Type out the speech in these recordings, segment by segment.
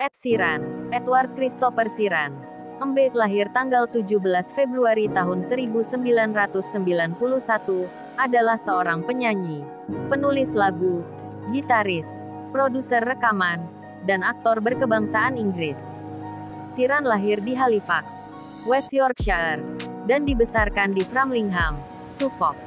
Ed Sheeran, Edward Christopher Sheeran, lahir tanggal 17 Februari tahun 1991, adalah seorang penyanyi, penulis lagu, gitaris, produser rekaman, dan aktor berkebangsaan Inggris. Sheeran lahir di Halifax, West Yorkshire, dan dibesarkan di Framlingham, Suffolk.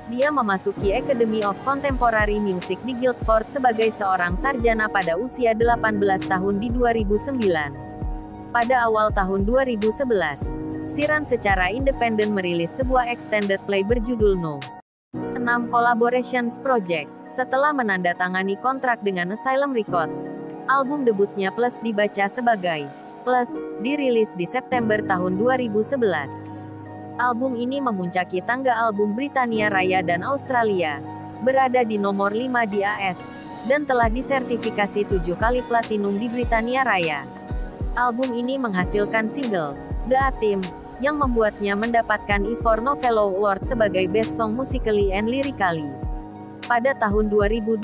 Dia memasuki Academy of Contemporary Music di Guildford sebagai seorang sarjana pada usia 18 tahun di 2009. Pada awal tahun 2011, Sheeran secara independen merilis sebuah extended play berjudul No. 6 Collaborations Project. Setelah menandatangani kontrak dengan Asylum Records, album debutnya Plus dibaca sebagai Plus, dirilis di September tahun 2011. Album ini memuncaki tangga album Britania Raya dan Australia, berada di nomor 5 di AS, dan telah disertifikasi 7 kali platinum di Britania Raya. Album ini menghasilkan single, The A-Team, yang membuatnya mendapatkan Ivor Novello Award sebagai Best Song Musically and Lyrically. Pada tahun 2012,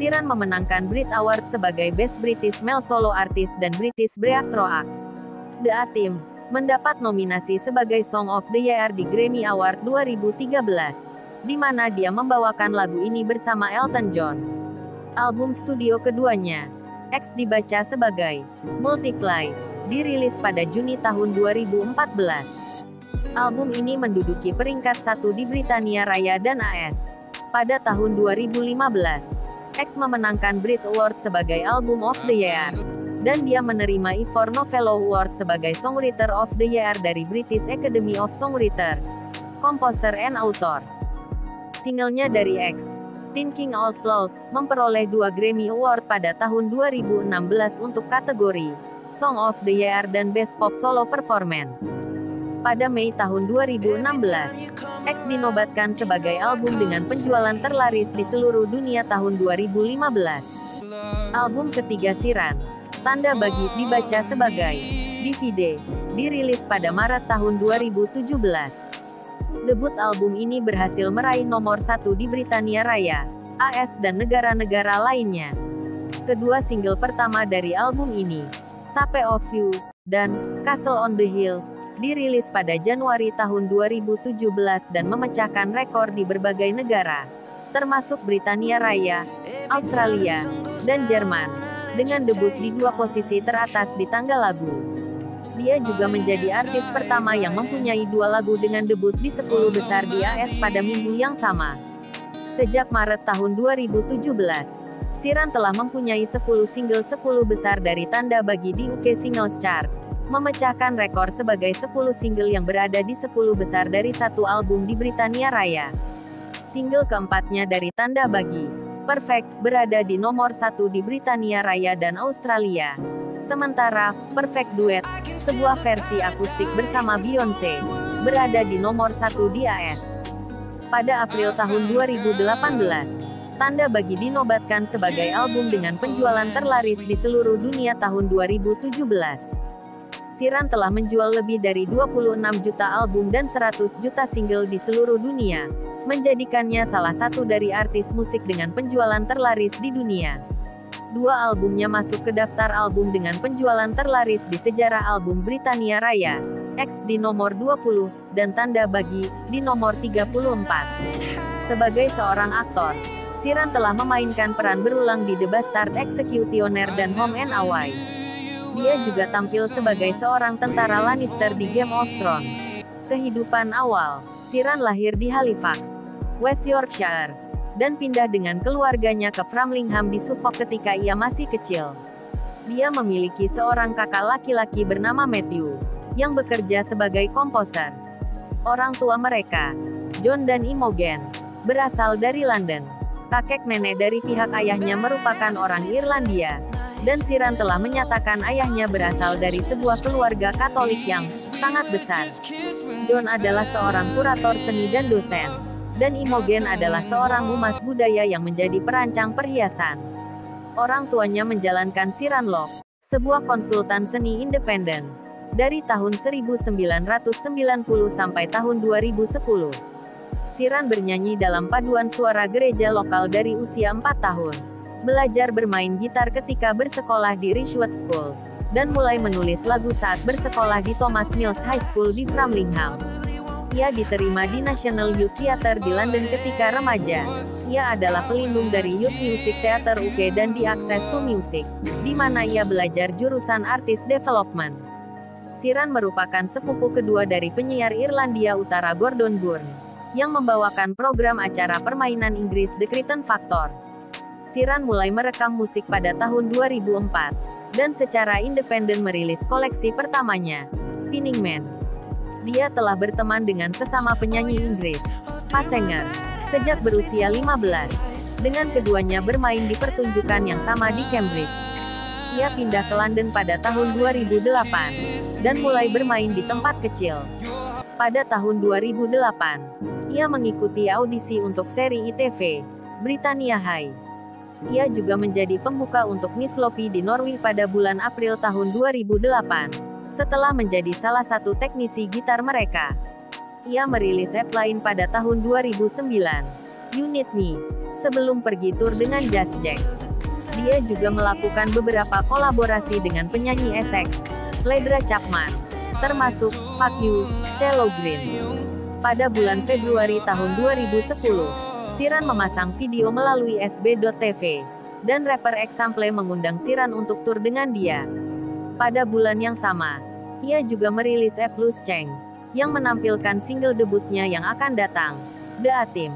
Sheeran memenangkan Brit Award sebagai Best British Male Solo Artist dan British Breakthrough Act. The A-Team mendapat nominasi sebagai Song of the Year di Grammy Award 2013, di mana dia membawakan lagu ini bersama Elton John. Album studio keduanya, X dibaca sebagai Multiply, dirilis pada Juni tahun 2014. Album ini menduduki peringkat 1 di Britania Raya dan AS. Pada tahun 2015, X memenangkan Brit Award sebagai Album of the Year, dan dia menerima Ivor Novello Award sebagai Songwriter of the Year dari British Academy of Songwriters, Composer and Authors. Singlenya dari X, Thinking Out Loud, memperoleh 2 Grammy Award pada tahun 2016 untuk kategori Song of the Year dan Best Pop Solo Performance. Pada Mei tahun 2016, X dinobatkan sebagai album dengan penjualan terlaris di seluruh dunia tahun 2015. Album ketiga Sheeran, Tanda Bagi, dibaca sebagai DVD, dirilis pada Maret tahun 2017. Debut album ini berhasil meraih nomor 1 di Britania Raya, AS dan negara-negara lainnya. Kedua single pertama dari album ini, Shape of You, dan Castle on the Hill, dirilis pada Januari tahun 2017 dan memecahkan rekor di berbagai negara, termasuk Britania Raya, Australia, dan Jerman, dengan debut di 2 posisi teratas di tangga lagu. Dia juga menjadi artis pertama yang mempunyai 2 lagu dengan debut di 10 besar di AS pada minggu yang sama. Sejak Maret tahun 2017, Sheeran telah mempunyai 10 single 10 besar dari Tanda Bagi di UK Singles Chart, memecahkan rekor sebagai 10 single yang berada di 10 besar dari satu album di Britania Raya. Single keempatnya dari Tanda Bagi, Perfect, berada di nomor 1 di Britania Raya dan Australia. Sementara, Perfect Duet, sebuah versi akustik bersama Beyoncé, berada di nomor 1 di AS. Pada April tahun 2018, Tanda Bagi dinobatkan sebagai album dengan penjualan terlaris di seluruh dunia tahun 2017. Sheeran telah menjual lebih dari 26 juta album dan 100 juta single di seluruh dunia, menjadikannya salah satu dari artis musik dengan penjualan terlaris di dunia. 2 albumnya masuk ke daftar album dengan penjualan terlaris di sejarah album Britania Raya, X di nomor 20, dan Tanda Bagi di nomor 34. Sebagai seorang aktor, Sheeran telah memainkan peran berulang di The Bastard Executioner dan Home and Away. Dia juga tampil sebagai seorang tentara Lannister di Game of Thrones. Kehidupan awal, Sheeran lahir di Halifax, West Yorkshire, dan pindah dengan keluarganya ke Framlingham di Suffolk ketika ia masih kecil. Dia memiliki seorang kakak laki-laki bernama Matthew, yang bekerja sebagai komposer. Orang tua mereka, John dan Imogen, berasal dari London. Kakek nenek dari pihak ayahnya merupakan orang Irlandia, dan Sheeran telah menyatakan ayahnya berasal dari sebuah keluarga Katolik yang sangat besar. John adalah seorang kurator seni dan dosen, dan Imogen adalah seorang humas budaya yang menjadi perancang perhiasan. Orang tuanya menjalankan Sheeran Log, sebuah konsultan seni independen, dari tahun 1990 sampai tahun 2010. Sheeran bernyanyi dalam paduan suara gereja lokal dari usia 4 tahun. belajar bermain gitar ketika bersekolah di Ridgewood School, dan mulai menulis lagu saat bersekolah di Thomas Mills High School di Framlingham. Ia diterima di National Youth Theatre di London ketika remaja. Ia adalah pelindung dari Youth Music Theatre UK dan di Access to Music, di mana ia belajar jurusan Artist Development. Sheeran merupakan sepupu kedua dari penyiar Irlandia Utara Gordon Bourne, yang membawakan program acara permainan Inggris The Crichton Factor. Sheeran mulai merekam musik pada tahun 2004, dan secara independen merilis koleksi pertamanya, Spinning Man. Dia telah berteman dengan sesama penyanyi Inggris, Pasanger, sejak berusia 15. Dengan keduanya bermain di pertunjukan yang sama di Cambridge. Ia pindah ke London pada tahun 2008, dan mulai bermain di tempat kecil. Pada tahun 2008, ia mengikuti audisi untuk seri ITV, Britannia High. Ia juga menjadi pembuka untuk Miss Lopi di Norwich pada bulan April tahun 2008. Setelah menjadi salah satu teknisi gitar mereka. Ia merilis EP lain pada tahun 2009, You Need Me, sebelum pergi tur dengan Just Jack. Dia juga melakukan beberapa kolaborasi dengan penyanyi Essex, Ledra Chapman, termasuk Fuck You, Cello Green. Pada bulan Februari tahun 2010, Sheeran memasang video melalui sb.tv, dan rapper Example mengundang Sheeran untuk tur dengan dia. Pada bulan yang sama, ia juga merilis EP Loose Change, yang menampilkan single debutnya yang akan datang, The A-Team.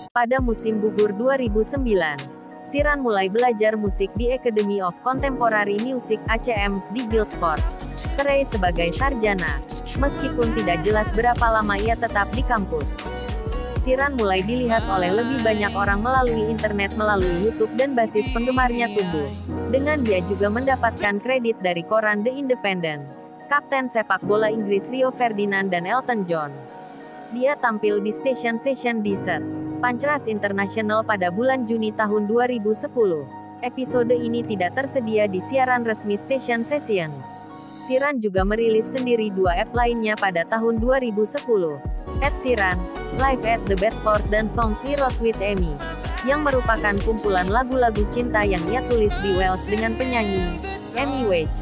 Pada musim gugur 2009, Sheeran mulai belajar musik di Academy of Contemporary Music (ACM) di Guildford, Surrey sebagai sarjana, meskipun tidak jelas berapa lama ia tetap di kampus. Sheeran mulai dilihat oleh lebih banyak orang melalui internet melalui YouTube dan basis penggemarnya tumbuh. Dengan dia juga mendapatkan kredit dari koran The Independent, kapten sepak bola Inggris Rio Ferdinand dan Elton John. Dia tampil di Station Session Desert, Pancras International pada bulan Juni tahun 2010. Episode ini tidak tersedia di siaran resmi Station Sessions. Sheeran juga merilis sendiri dua EP lainnya pada tahun 2010. Ed Sheeran, Live at the Bedford dan Songs He Wrote with Amy, yang merupakan kumpulan lagu-lagu cinta yang ia tulis di Wales dengan penyanyi Amy Wage.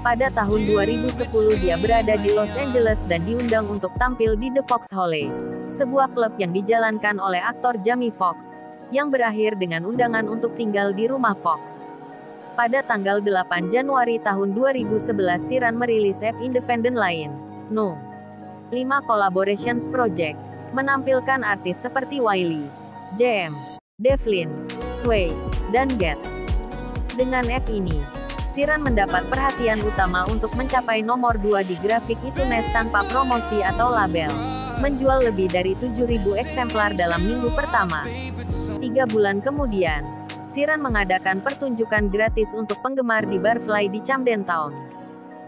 Pada tahun 2010 dia berada di Los Angeles dan diundang untuk tampil di The Foxhole, sebuah klub yang dijalankan oleh aktor Jamie Foxx, yang berakhir dengan undangan untuk tinggal di rumah Fox. Pada tanggal 8 Januari tahun 2011 Sheeran merilis EP independen lain, No. 5 Collaborations Project, menampilkan artis seperti Wiley, JM, Devlin, Sway, dan Gets. Dengan EP ini, Sheeran mendapat perhatian utama untuk mencapai nomor 2 di grafik iTunes tanpa promosi atau label, menjual lebih dari 7.000 eksemplar dalam minggu pertama. 3 bulan kemudian, Sheeran mengadakan pertunjukan gratis untuk penggemar di Barfly di Camden Town.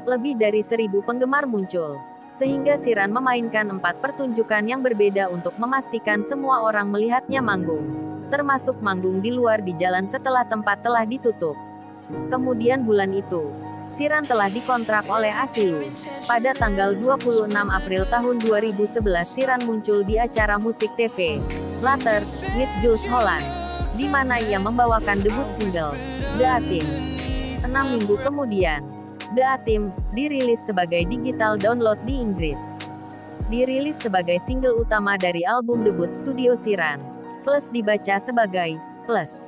Lebih dari 1.000 penggemar muncul, sehingga Sheeran memainkan 4 pertunjukan yang berbeda untuk memastikan semua orang melihatnya manggung, termasuk manggung di luar di jalan setelah tempat telah ditutup. Kemudian bulan itu, Sheeran telah dikontrak oleh Asilu. Pada tanggal 26 April tahun 2011 Sheeran muncul di acara musik TV, Later, with Jools Holland, di mana ia membawakan debut single, The A-Team. 6 minggu kemudian, The A-Team dirilis sebagai digital download di Inggris. Dirilis sebagai single utama dari album debut studio Sheeran, plus dibaca sebagai Plus.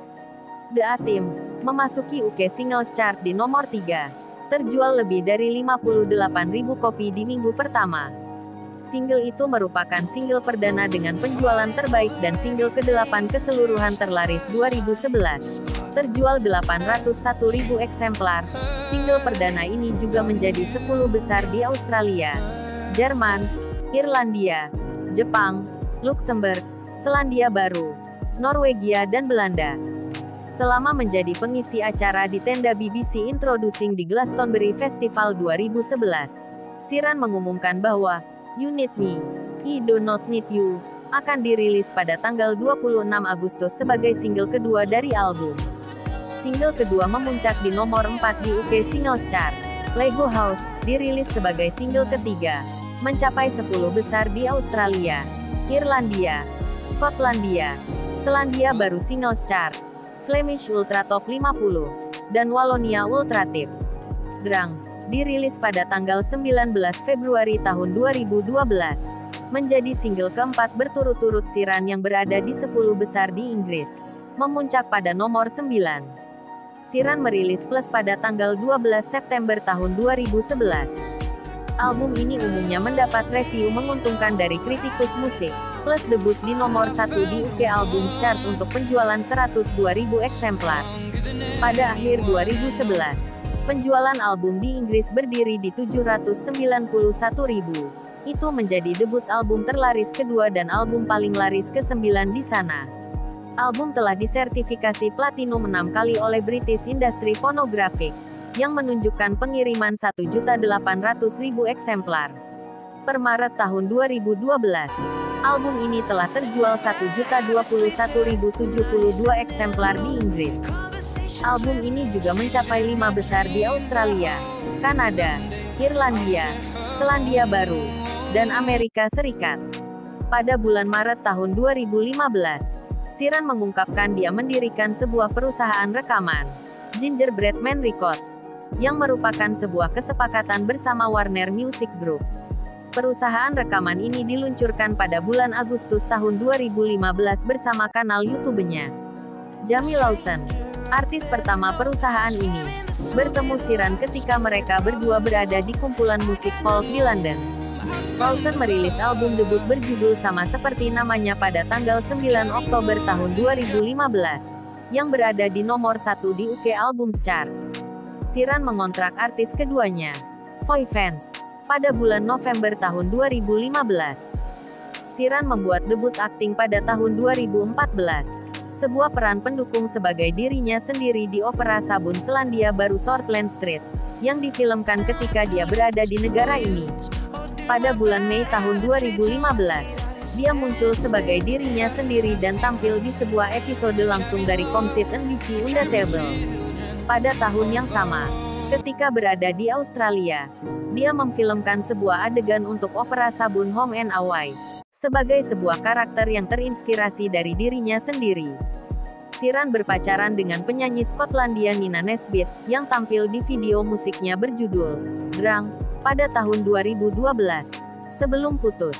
The A-Team memasuki UK Singles Chart di nomor 3, terjual lebih dari 58.000 kopi di minggu pertama. Single itu merupakan single perdana dengan penjualan terbaik dan single ke-8 keseluruhan terlaris 2011. Terjual 801.000 eksemplar. Single perdana ini juga menjadi 10 besar di Australia, Jerman, Irlandia, Jepang, Luksemburg, Selandia Baru, Norwegia dan Belanda. Selama menjadi pengisi acara di tenda BBC Introducing di Glastonbury Festival 2011, Sheeran mengumumkan bahwa You Need Me, I Do Not Need You, akan dirilis pada tanggal 26 Agustus sebagai single kedua dari album. Single kedua memuncak di nomor 4 di UK Singles Chart. Lego House, dirilis sebagai single ketiga, mencapai 10 besar di Australia, Irlandia, Skotlandia, Selandia Baru Singles Chart, Flemish Ultra Top 50, dan Wallonia Ultra Tip. Drang, dirilis pada tanggal 19 Februari tahun 2012, menjadi single keempat berturut-turut Sheeran yang berada di 10 besar di Inggris, memuncak pada nomor 9. Sheeran merilis Plus pada tanggal 12 September tahun 2011. Album ini umumnya mendapat review menguntungkan dari kritikus musik, Plus debut di nomor 1 di UK Albums Chart untuk penjualan 102.000 eksemplar. Pada akhir 2011, penjualan album di Inggris berdiri di 791.000. Itu menjadi debut album terlaris kedua dan album paling laris ke-9 di sana. Album telah disertifikasi platinum 6 kali oleh British Industry Phonographic, yang menunjukkan pengiriman 1.800.000 eksemplar. Per Maret tahun 2012, album ini telah terjual 1.021.072 eksemplar di Inggris. Album ini juga mencapai 5 besar di Australia, Kanada, Irlandia, Selandia Baru, dan Amerika Serikat. Pada bulan Maret tahun 2015, Sheeran mengungkapkan dia mendirikan sebuah perusahaan rekaman, Gingerbread Man Records, yang merupakan sebuah kesepakatan bersama Warner Music Group. Perusahaan rekaman ini diluncurkan pada bulan Agustus tahun 2015 bersama kanal YouTube-nya. Jamie Lawson, artis pertama perusahaan ini, bertemu Sheeran ketika mereka berdua berada di kumpulan musik folk di London. Lawson merilis album debut berjudul sama seperti namanya pada tanggal 9 Oktober tahun 2015, yang berada di nomor 1 di UK Albums Chart. Sheeran mengontrak artis keduanya, Foy Vance, pada bulan November tahun 2015. Sheeran membuat debut akting pada tahun 2014, sebuah peran pendukung sebagai dirinya sendiri di opera sabun Selandia Baru Shortland Street, yang difilmkan ketika dia berada di negara ini. Pada bulan Mei tahun 2015, dia muncul sebagai dirinya sendiri dan tampil di sebuah episode langsung dari Comsit NBC Undetable. Pada tahun yang sama, ketika berada di Australia, dia memfilmkan sebuah adegan untuk opera sabun Home and Away, sebagai sebuah karakter yang terinspirasi dari dirinya sendiri. Sheeran berpacaran dengan penyanyi Skotlandia Nina Nesbitt, yang tampil di video musiknya berjudul Drang pada tahun 2012, sebelum putus.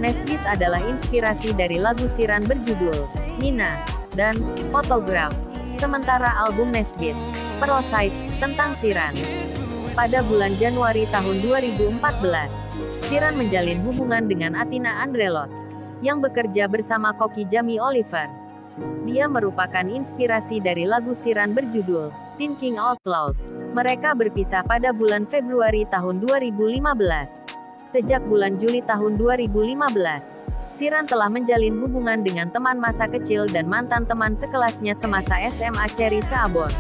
Nesbitt adalah inspirasi dari lagu Sheeran berjudul Nina dan Photograph, sementara album Nesbitt, Parasite, tentang Sheeran. Pada bulan Januari tahun 2014, Sheeran menjalin hubungan dengan Athina Andrelos, yang bekerja bersama koki Jamie Oliver. Dia merupakan inspirasi dari lagu Sheeran berjudul Thinking Out Loud. Mereka berpisah pada bulan Februari tahun 2015. Sejak bulan Juli tahun 2015, Sheeran telah menjalin hubungan dengan teman masa kecil dan mantan teman sekelasnya semasa SMA Cherry Saabon.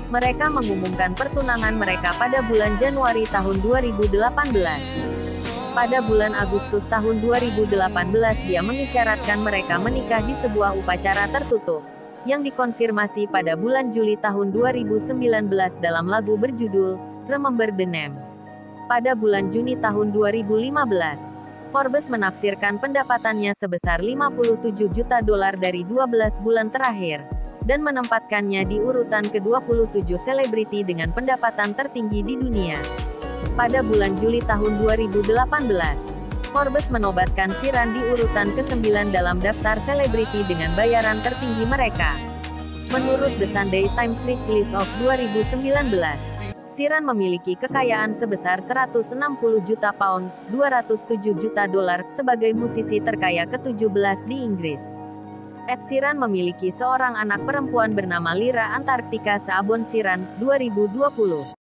Mereka mengumumkan pertunangan mereka pada bulan Januari tahun 2018. Pada bulan Agustus tahun 2018 dia mengisyaratkan mereka menikah di sebuah upacara tertutup, yang dikonfirmasi pada bulan Juli tahun 2019 dalam lagu berjudul Remember the Name. Pada bulan Juni tahun 2015, Forbes menafsirkan pendapatannya sebesar $57 juta dari 12 bulan terakhir, dan menempatkannya di urutan ke-27 selebriti dengan pendapatan tertinggi di dunia. Pada bulan Juli tahun 2018, Forbes menobatkan Sheeran di urutan ke-9 dalam daftar selebriti dengan bayaran tertinggi mereka. Menurut The Sunday Times Rich List of 2019, Sheeran memiliki kekayaan sebesar 160 juta pound, $207 juta sebagai musisi terkaya ke-17 di Inggris. Ed Sheeran memiliki seorang anak perempuan bernama Lyra Antarctica Saabon Sheeran, 2020.